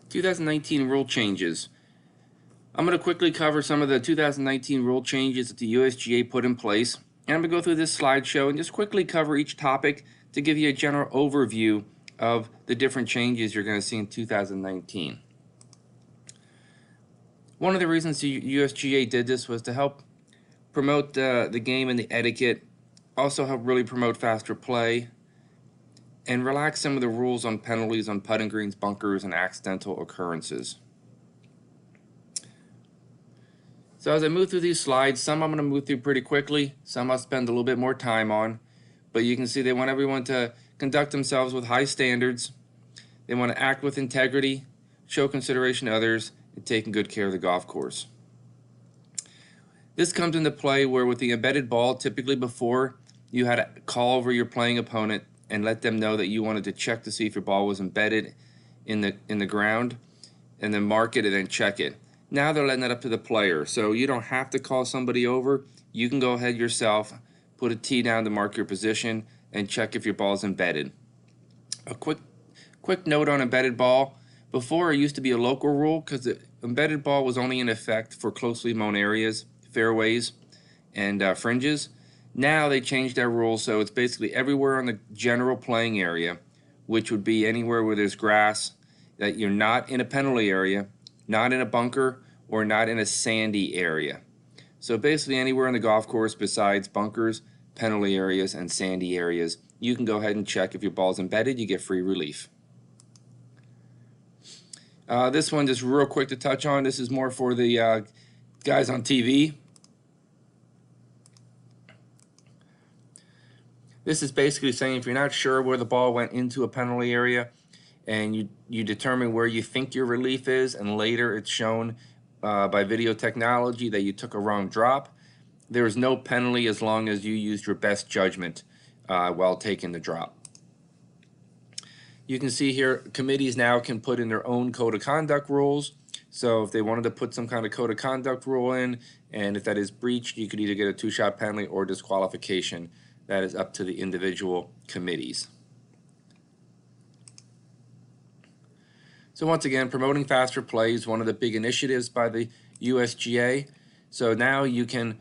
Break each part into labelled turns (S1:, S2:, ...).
S1: 2019 rule changes. I'm going to quickly cover some of the 2019 rule changes that the USGA put in place. And I'm going to go through this slideshow and just quickly cover each topic to give you a general overview of the different changes you're going to see in 2019. One of the reasons the USGA did this was to help promote the game and the etiquette, also help really promote faster play, and relax some of the rules on penalties on putting greens, bunkers, and accidental occurrences. So as I move through these slides, some I'm going to move through pretty quickly, some I'll spend a little bit more time on, but you can see they want everyone to conduct themselves with high standards. They want to act with integrity, show consideration to others, and taking good care of the golf course. This comes into play where with the embedded ball, typically before, you had to call over your playing opponent and let them know that you wanted to check to see if your ball was embedded in the ground, and then mark it and then check it. Now they're letting that up to the player, so you don't have to call somebody over. You can go ahead yourself, put a tee down to mark your position, and check if your ball's embedded. A quick note on embedded ball. Before, it used to be a local rule because the embedded ball was only in effect for closely mown areas, fairways, and fringes. Now they changed that rule, so it's basically everywhere on the general playing area, which would be anywhere where there's grass, that you're not in a penalty area, not in a bunker, or not in a sandy area. So basically anywhere on the golf course besides bunkers, penalty areas, and sandy areas, you can go ahead and check if your ball's embedded. You get free relief. This one just real quick to touch on. This is more for the guys on TV. This is basically saying if you're not sure where the ball went into a penalty area, and you determine where you think your relief is, and later it's shown by video technology that you took a wrong drop, there is no penalty as long as you used your best judgment while taking the drop. You can see here committees now can put in their own code of conduct rules. So if they wanted to put some kind of code of conduct rule in, and if that is breached, you could either get a two-shot penalty or disqualification. That is up to the individual committees. So once again, promoting faster play is one of the big initiatives by the USGA. So now you can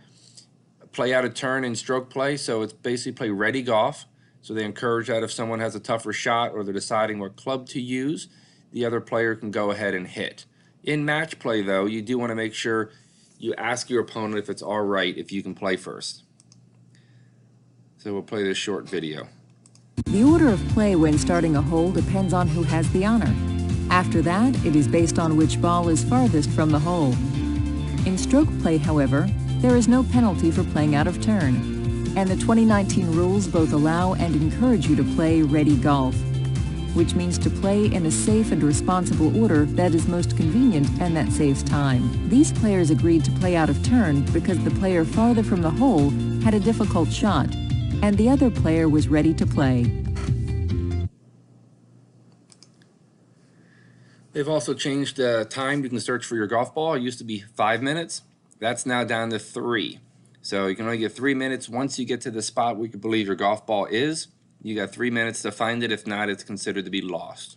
S1: play out a turn in stroke play, so it's basically play ready golf. So they encourage that if someone has a tougher shot or they're deciding what club to use, the other player can go ahead and hit. In match play though, you do want to make sure you ask your opponent if it's all right if you can play first. So we'll play this short video.
S2: The order of play when starting a hole depends on who has the honor. After that, it is based on which ball is farthest from the hole. In stroke play, however, there is no penalty for playing out of turn, and the 2019 rules both allow and encourage you to play ready golf, which means to play in a safe and responsible order that is most convenient and that saves time. These players agreed to play out of turn because the player farther from the hole had a difficult shot, and the other player was ready to play.
S1: They've also changed the time you can search for your golf ball. It used to be 5 minutes. That's now down to 3. So you can only get 3 minutes. Once you get to the spot where you believe your golf ball is, you got 3 minutes to find it. If not, it's considered to be lost.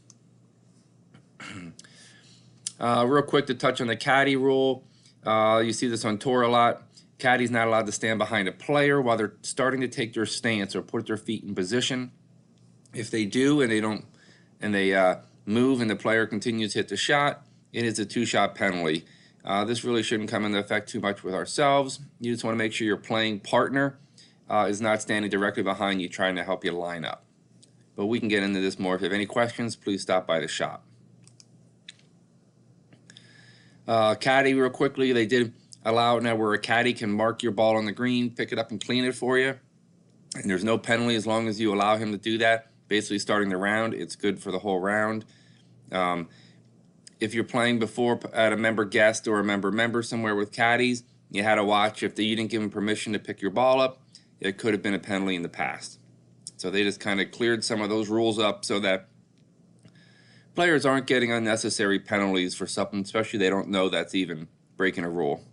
S1: Real quick to touch on the caddy rule. You see this on tour a lot. Caddy's not allowed to stand behind a player while they're starting to take their stance or put their feet in position. If they do and they don't, and they move and the player continues to hit the shot, it is a two-shot penalty. This really shouldn't come into effect too much with ourselves. You just want to make sure your playing partner is not standing directly behind you trying to help you line up. But we can get into this more. If you have any questions, please stop by the shop. Caddy, real quickly, they did allow it now where a caddy can mark your ball on the green, pick it up and clean it for you. And there's no penalty as long as you allow him to do that. Basically starting the round, it's good for the whole round. If you're playing before at a member guest or a member somewhere with caddies, you had to watch if you didn't give them permission to pick your ball up, it could have been a penalty in the past. So they just kind of cleared some of those rules up so that players aren't getting unnecessary penalties for something, especially they don't know that's even breaking a rule.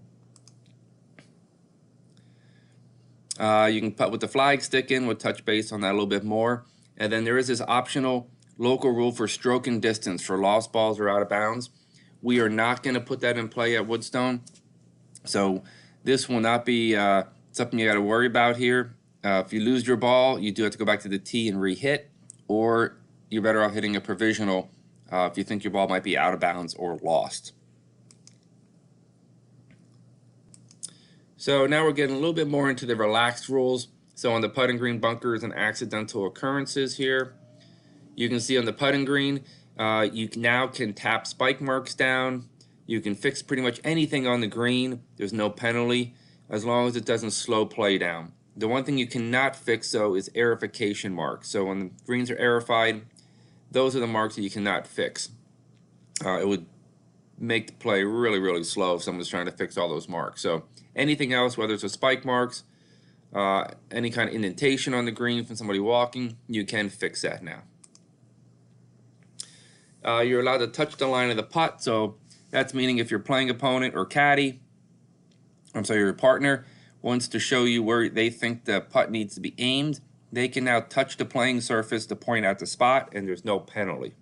S1: You can put with the flag stick in, we'll touch base on that a little bit more. And then there is this optional local rule for stroke and distance for lost balls or out of bounds. We are not going to put that in play at Woodstone. So this will not be something you got to worry about here. If you lose your ball, you do have to go back to the tee and re-hit, or you're better off hitting a provisional if you think your ball might be out of bounds or lost. So now we're getting a little bit more into the relaxed rules. So on the putting green, bunkers and accidental occurrences here. You can see on the putting green, you now can tap spike marks down. You can fix pretty much anything on the green. There's no penalty as long as it doesn't slow play down. The one thing you cannot fix, though, is aerification marks. So when the greens are aerified, those are the marks that you cannot fix. It would make the play really, really slow if someone's trying to fix all those marks. So anything else, whether it's a spike marks, any kind of indentation on the green from somebody walking, you can fix that now. You're allowed to touch the line of the putt, so that's meaning if your playing opponent or caddy, your partner wants to show you where they think the putt needs to be aimed, they can now touch the playing surface to point out the spot, and there's no penalty.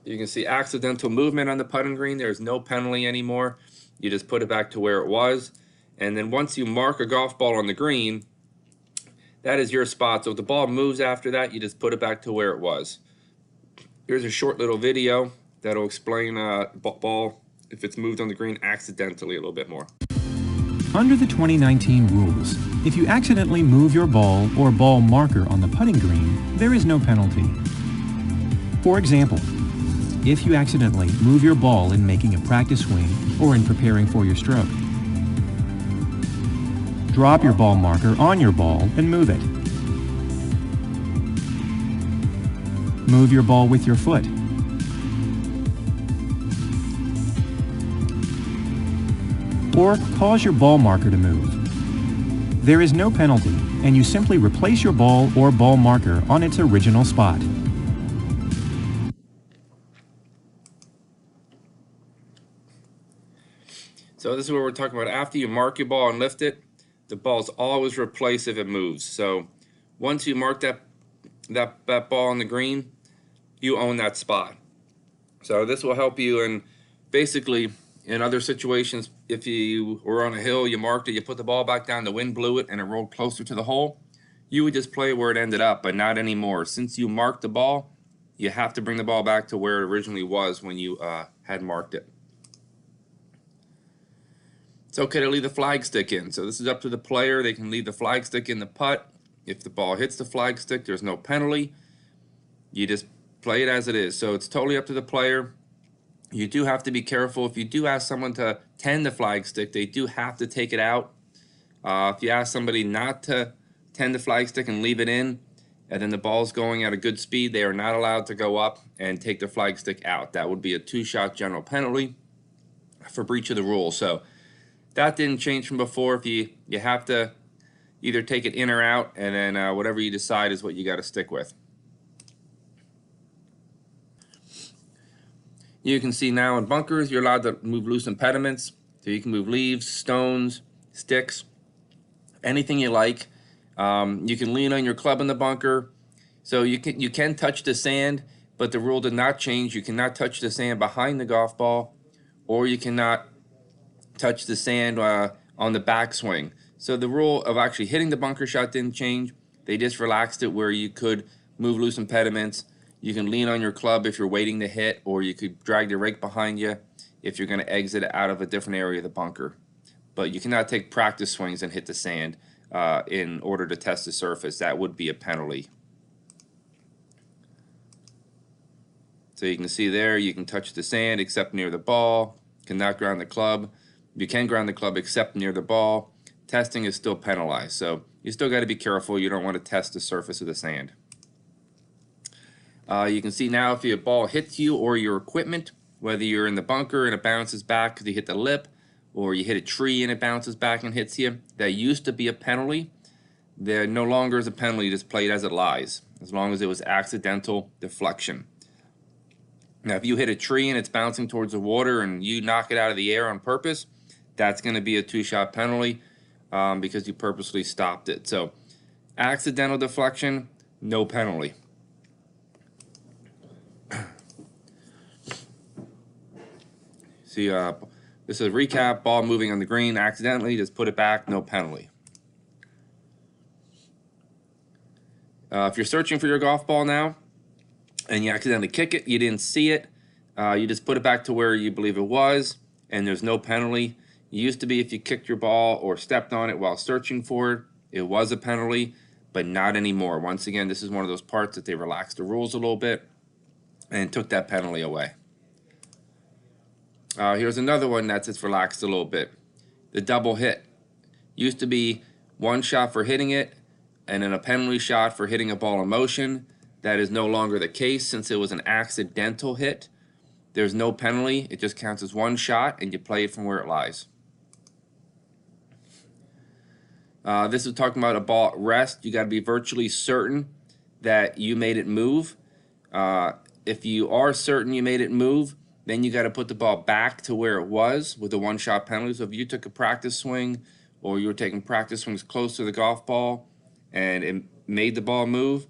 S1: You can see accidental movement on the putting green. There's no penalty anymore. You just put it back to where it was, and then once you mark a golf ball on the green, that is your spot. So if the ball moves after that, you just put it back to where it was. Here's a short little video that'll explain ball if it's moved on the green accidentally a little bit more.
S3: Under the 2019 rules, if you accidentally move your ball or ball marker on the putting green, there is no penalty. For example, if you accidentally move your ball in making a practice swing or in preparing for your stroke, drop your ball marker on your ball and move it. Move your ball with your foot. Or cause your ball marker to move. There is no penalty, and you simply replace your ball or ball marker on its original spot.
S1: So this is what we're talking about. After you mark your ball and lift it, the ball's always replaced if it moves. So once you mark that ball on the green, you own that spot. So this will help you in basically in other situations. If you were on a hill, you marked it, you put the ball back down, the wind blew it, and it rolled closer to the hole, you would just play where it ended up, but not anymore. Since you marked the ball, you have to bring the ball back to where it originally was when you had marked it. It's okay to leave the flag stick in. So this is up to the player. They can leave the flag stick in the putt. If the ball hits the flag stick, there's no penalty. You just play it as it is. So it's totally up to the player. You do have to be careful. If you do ask someone to tend the flag stick, they do have to take it out. If you ask somebody not to tend the flag stick and leave it in, and then the ball's going at a good speed, they are not allowed to go up and take the flag stick out. That would be a 2-shot general penalty for breach of the rule. So that didn't change from before. If you have to either take it in or out, and then whatever you decide is what you got to stick with. You can see now in bunkers, you're allowed to move loose impediments. So you can move leaves, stones, sticks, anything you like. You can lean on your club in the bunker. So you can touch the sand, but the rule did not change. You cannot touch the sand behind the golf ball, or you cannot touch the sand on the backswing. So the rule of actually hitting the bunker shot didn't change. They just relaxed it where you could move loose impediments. You can lean on your club if you're waiting to hit, or you could drag the rake behind you if you're going to exit out of a different area of the bunker. But you cannot take practice swings and hit the sand in order to test the surface. That would be a penalty. So you can see there, you can touch the sand except near the ball. Cannot ground the club. You can ground the club except near the ball. Testing is still penalized, so you still got to be careful. You don't want to test the surface of the sand. You can see now if your ball hits you or your equipment, whether you're in the bunker and it bounces back because you hit the lip, or you hit a tree and it bounces back and hits you, that used to be a penalty. There no longer is a penalty. Just play it as it lies, as long as it was accidental deflection. Now, if you hit a tree and it's bouncing towards the water and you knock it out of the air on purpose, that's going to be a 2-shot penalty because you purposely stopped it. So accidental deflection, no penalty. See, this is a recap. Ball moving on the green accidentally, just put it back, no penalty. If you're searching for your golf ball now and you accidentally kick it, you didn't see it, you just put it back to where you believe it was, and there's no penalty. It used to be if you kicked your ball or stepped on it while searching for it, it was a penalty, but not anymore. Once again, this is one of those parts that they relaxed the rules a little bit and took that penalty away. Here's another one that's just relaxed a little bit. The double hit. Used to be one shot for hitting it and then a penalty shot for hitting a ball in motion. That is no longer the case since it was an accidental hit. There's no penalty. It just counts as one shot and you play it from where it lies. This is talking about a ball at rest. You got to be virtually certain that you made it move. If you are certain you made it move, then you got to put the ball back to where it was with a one-shot penalty. So if you took a practice swing or you were taking practice swings close to the golf ball and it made the ball move,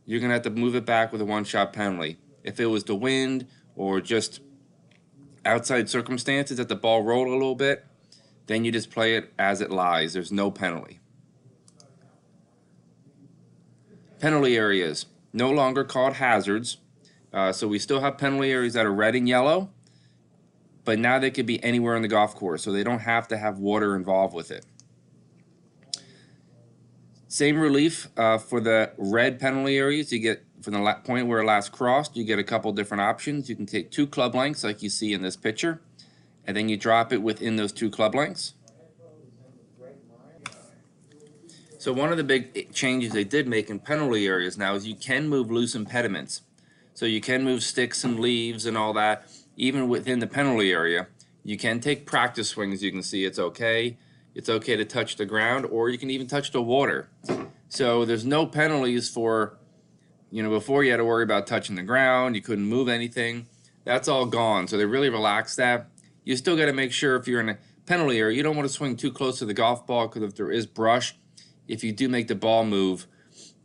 S1: you're going to have to move it back with a one-shot penalty. If it was the wind or just outside circumstances that the ball rolled a little bit, then you just play it as it lies. There's no penalty. Penalty areas, no longer called hazards. So we still have penalty areas that are red and yellow, but now they could be anywhere in the golf course, so they don't have to have water involved with it. Same relief for the red penalty areas. You get from the point where it last crossed, you get a couple different options. You can take 2 club lengths like you see in this picture, and then you drop it within those 2 club lengths. So one of the big changes they did make in penalty areas now is you can move loose impediments. So you can move sticks and leaves and all that, even within the penalty area. You can take practice swings. You can see it's okay. It's okay to touch the ground, or you can even touch the water. So there's no penalties for, before you had to worry about touching the ground. You couldn't move anything. That's all gone. So they really relaxed that. You still got to make sure if you're in a penalty area, you don't want to swing too close to the golf ball because if there is brush, if you do make the ball move,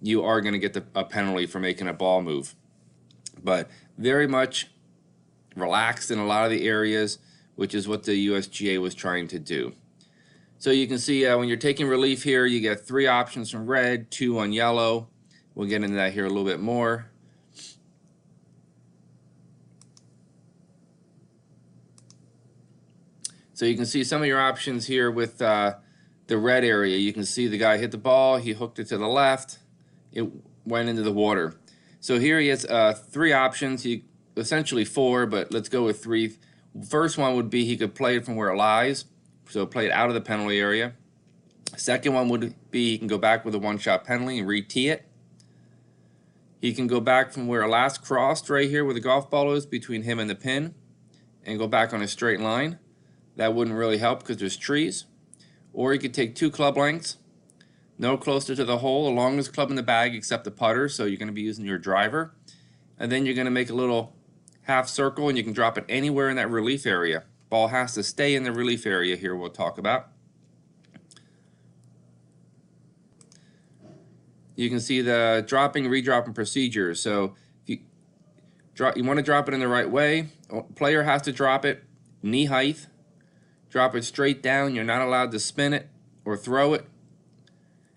S1: you are going to get a penalty for making a ball move. But very much relaxed in a lot of the areas, which is what the USGA was trying to do. So you can see when you're taking relief here, you get 3 options from red, 2 on yellow. We'll get into that here a little bit more. So you can see some of your options here with the red area. You can see the guy hit the ball, he hooked it to the left, it went into the water. So here he has 3 options, essentially 4, but let's go with 3. First one would be he could play it from where it lies, so play it out of the penalty area. Second one would be he can go back with a one-shot penalty and re-tee it. He can go back from where it last crossed right here where the golf ball is between him and the pin and go back on a straight line. That wouldn't really help because there's trees. Or he could take 2 club lengths, no closer to the hole, the longest club in the bag except the putter, so you're going to be using your driver. And then you're going to make a little half circle and you can drop it anywhere in that relief area. Ball has to stay in the relief area here we'll talk about. You can see the dropping and redropping procedures. So if you want to drop it in the right way, player has to drop it knee height, drop it straight down. You're not allowed to spin it or throw it.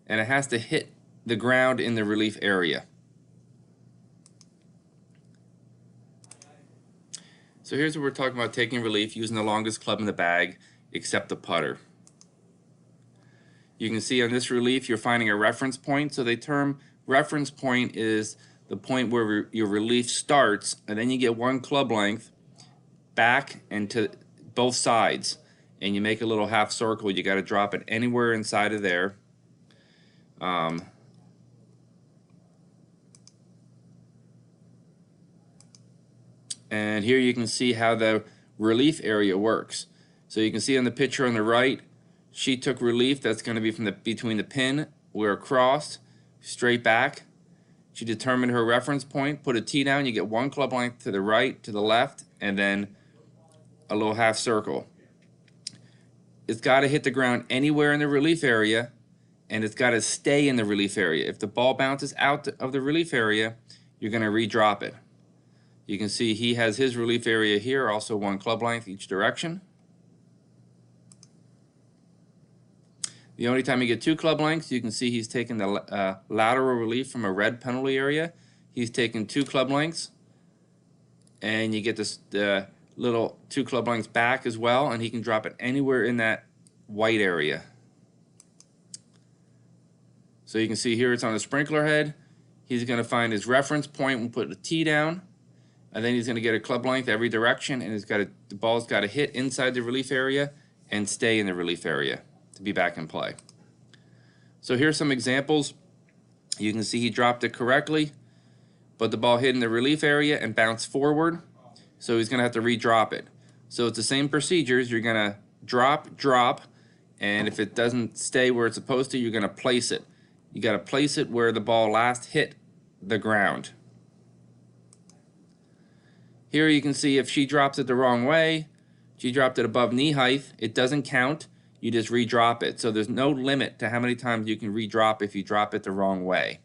S1: And it has to hit the ground in the relief area. So here's what we're talking about, taking relief using the longest club in the bag except the putter. You can see on this relief you're finding a reference point. So the term reference point is the point where your relief starts, and then you get 1 club length back and to both sides, and you make a little half circle. You got to drop it anywhere inside of there. And here you can see how the relief area works. So you can see on the picture on the right, she took relief. That's going to be from between the pin where it crossed, straight back. She determined her reference point, put a tee down. You get 1 club length to the right, to the left, and then a little half circle. It's got to hit the ground anywhere in the relief area, and it's got to stay in the relief area. If the ball bounces out of the relief area, you're going to redrop it. You can see he has his relief area here, also 1 club length each direction. The only time you get 2 club lengths, you can see he's taking the lateral relief from a red penalty area. He's taking 2 club lengths, and you get this little 2 club lengths back as well, and he can drop it anywhere in that white area. So you can see here it's on the sprinkler head. He's going to find his reference point and put a tee down, and then he's going to get a club length every direction, and the ball's got to hit inside the relief area and stay in the relief area to be back in play. So here's some examples. You can see he dropped it correctly, but the ball hit in the relief area and bounced forward, so he's going to have to redrop it. So it's the same procedures. You're going to drop, and if it doesn't stay where it's supposed to, you're going to place it. You got to place it where the ball last hit the ground. Here you can see if she drops it the wrong way, she dropped it above knee height, it doesn't count. You just redrop it. So there's no limit to how many times you can redrop if you drop it the wrong way.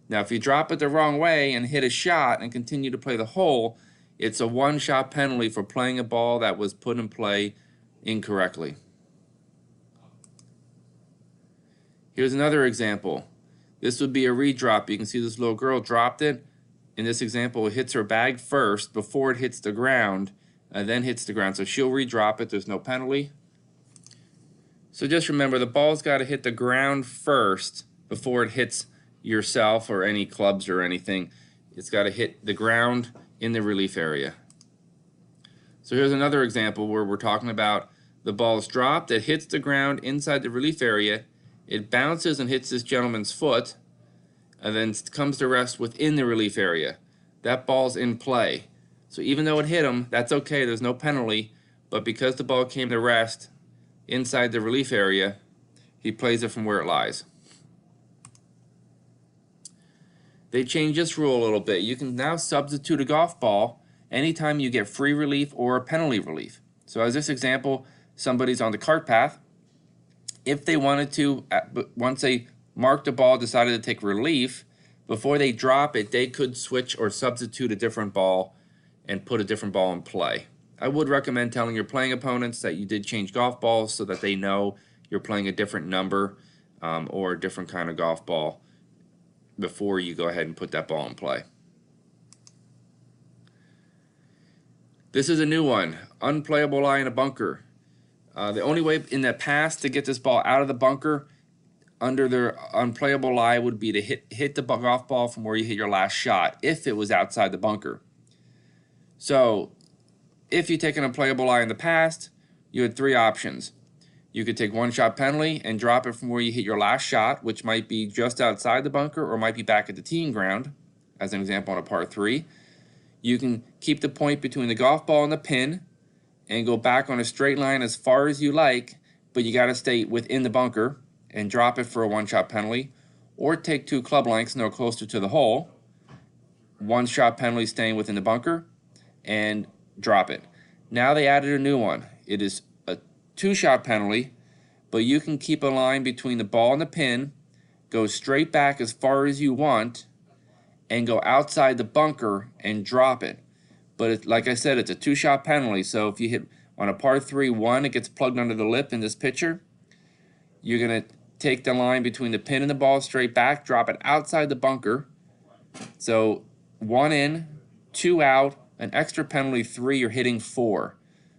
S1: Now if you drop it the wrong way and hit a shot and continue to play the hole, it's a 1-shot penalty for playing a ball that was put in play incorrectly. Here's another example. This would be a redrop. You can see this little girl dropped it. In this example, it hits her bag first before it hits the ground, and then hits the ground. So she'll redrop it. There's no penalty. So just remember, the ball's got to hit the ground first before it hits yourself or any clubs or anything. It's got to hit the ground in the relief area. So here's another example where we're talking about the ball's dropped, it hits the ground inside the relief area, it bounces and hits this gentleman's foot, and then comes to rest within the relief area. That ball's in play. So even though it hit him, that's okay, there's no penalty, but because the ball came to rest inside the relief area, he plays it from where it lies. They changed this rule a little bit. You can now substitute a golf ball anytime you get free relief or penalty relief. So as this example, somebody's on the cart path. If they wanted to, once they marked the ball, decided to take relief, before they drop it, they could switch or substitute a different ball and put a different ball in play. I would recommend telling your playing opponents that you did change golf balls so that they know you're playing a different number or a different kind of golf ball before you go ahead and put that ball in play. This is a new one, unplayable lie in a bunker. The only way in the past to get this ball out of the bunker under the unplayable lie would be to hit the golf ball from where you hit your last shot if it was outside the bunker. So if you take an unplayable lie in the past, you had 3 options. You could take 1-shot penalty and drop it from where you hit your last shot, which might be just outside the bunker or might be back at the teeing ground, as an example on a par 3. You can keep the point between the golf ball and the pin and go back on a straight line as far as you like, but you got to stay within the bunker and drop it for a 1-shot penalty, or take 2 club lengths no closer to the hole, 1-shot penalty staying within the bunker, and drop it. Now they added a new one. It is a 2-shot penalty, but you can keep a line between the ball and the pin, go straight back as far as you want, and go outside the bunker and drop it. But like I said, it's a 2-shot penalty, so if you hit on a par 3 1, it gets plugged under the lip in this picture. You're going to take the line between the pin and the ball straight back, drop it outside the bunker. So 1 in, 2 out, an extra penalty 3, you're hitting 4.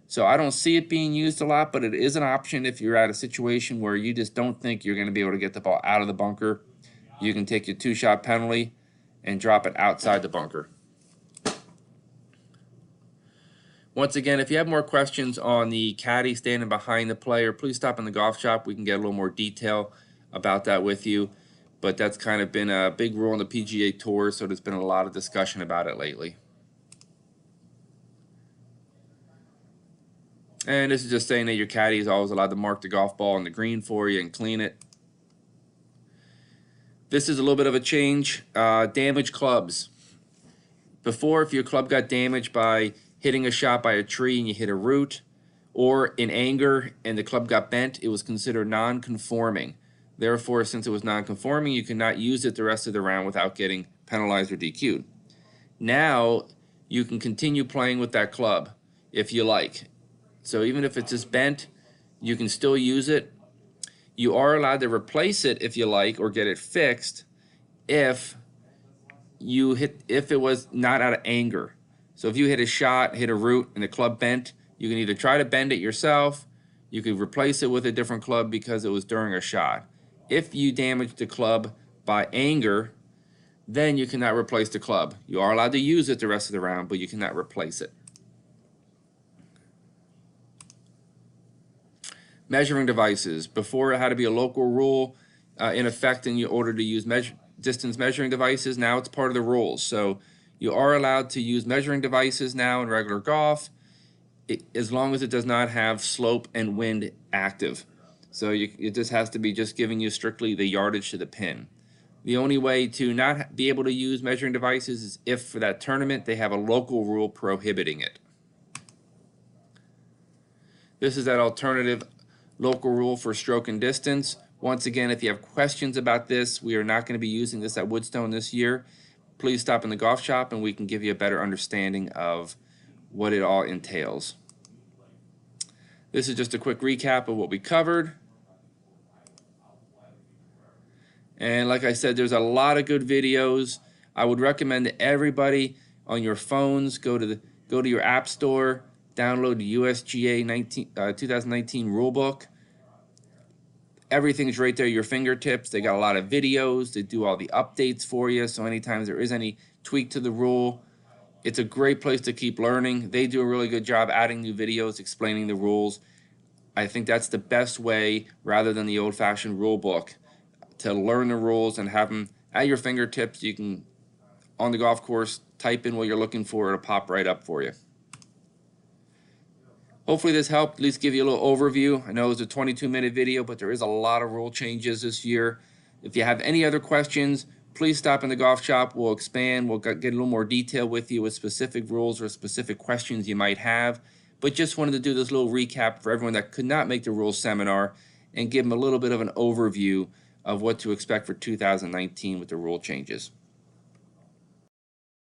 S1: So I don't see it being used a lot, but it is an option if you're at a situation where you just don't think you're going to be able to get the ball out of the bunker. You can take your 2-shot penalty and drop it outside the bunker. Once again, if you have more questions on the caddy standing behind the player, please stop in the golf shop. We can get a little more detail about that with you. But that's kind of been a big rule on the PGA Tour, so there's been a lot of discussion about it lately. And this is just saying that your caddy is always allowed to mark the golf ball on the green for you and clean it. This is a little bit of a change. Damaged clubs. Before, if your club got damaged by hitting a shot by a tree and you hit a root, or in anger and the club got bent, it was considered non-conforming. Therefore, since it was non-conforming, you cannot use it the rest of the round without getting penalized or DQ'd. Now, you can continue playing with that club if you like. So even if it's just bent, you can still use it. You are allowed to replace it if you like, or get it fixed if it was not out of anger. So if you hit a shot, hit a root, and the club bent, you can either try to bend it yourself, you could replace it with a different club because it was during a shot. If you damage the club by anger, then you cannot replace the club. You are allowed to use it the rest of the round, but you cannot replace it. Measuring devices. Before, it had to be a local rule in effect in order to use distance measuring devices. Now it's part of the rules. So you are allowed to use measuring devices now in regular golf, as long as it does not have slope and wind active. So it just has to be just giving you strictly the yardage to the pin. The only way to not be able to use measuring devices is if for that tournament they have a local rule prohibiting it. This is that alternative local rule for stroke and distance. Once again, if you have questions about this, we are not going to be using this at Woodstone this year. Please stop in the golf shop and we can give you a better understanding of what it all entails. This is just a quick recap of what we covered. And like I said, there's a lot of good videos. I would recommend that everybody on your phones go to your app store, download the USGA 2019 rulebook. Everything's right there at your fingertips. They got a lot of videos. They do all the updates for you. So anytime there is any tweak to the rule, it's a great place to keep learning. They do a really good job adding new videos, explaining the rules. I think that's the best way, rather than the old-fashioned rule book, to learn the rules and have them at your fingertips. You can, on the golf course, type in what you're looking for. It'll pop right up for you. Hopefully this helped at least give you a little overview. I know it was a 22-minute video, but there is a lot of rule changes this year. If you have any other questions, please stop in the golf shop. We'll expand. We'll get a little more detail with you with specific rules or specific questions you might have. But just wanted to do this little recap for everyone that could not make the rules seminar and give them a little bit of an overview of what to expect for 2019 with the rule changes.